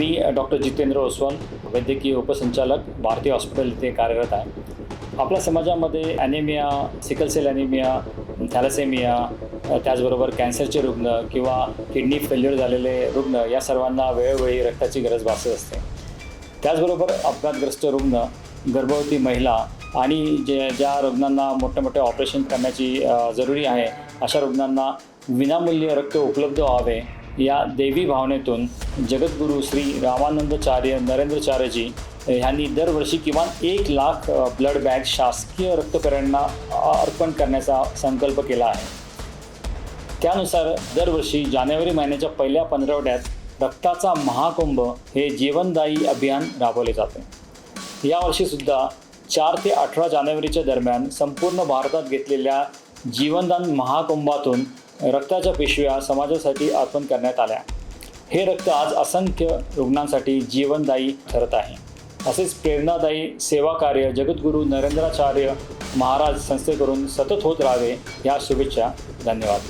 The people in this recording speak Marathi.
मी डॉक्टर जितेंद्र ओसवाल, वैद्यकीय उपसंचालक, भारतीय हॉस्पिटल इथे कार्यरत आहे. आपल्या समाजामध्ये anaemia, sickle cell anaemia, thalassaemia, त्याचबरोबर कॅन्सरचे रुग्ण किंवा किडनी फेल्युअर झालेले रुग्ण या सर्वांना वेळोवेळी रक्ताची गरज भासत असते. त्याचबरोबर अपघातग्रस्त रुग्ण, गर्भवती महिला आणि ज्या रुग्णांना मोठे ऑपरेशन करण्याची जरुरी आहे, अशा रुग्णांना विनामूल्य रक्त उपलब्ध व्हावे या देवी भावनेतून जगद्गुरू श्री रामानंदाचार्य नरेंद्रचार्यजी यांनी दरवर्षी किमान 1 लाख ब्लड बॅग शासकीय रक्तपेढ्यांना अर्पण करण्याचा संकल्प केला आहे. त्यानुसार दरवर्षी जानेवारी महिन्याच्या पहिल्या 15 रक्ताचा महाकुंभ हे जीवनदायी अभियान राबवले जाते. यावर्षीसुद्धा 4 ते 18 जानेवारीच्या दरम्यान संपूर्ण भारतात घेतलेल्या जीवनदान महाकुंभातून रक्ताच्या पिशव्या समाजासाठी अर्पण करण्यात आल्या. हे रक्त आज असंख्य रुग्णांसाठी जीवनदायी ठरत आहे. असेच प्रेरणादायी सेवा कार्य जगद्गुरू नरेंद्राचार्य महाराज संस्थेकडून सतत होत राहावे या शुभेच्छा. धन्यवाद.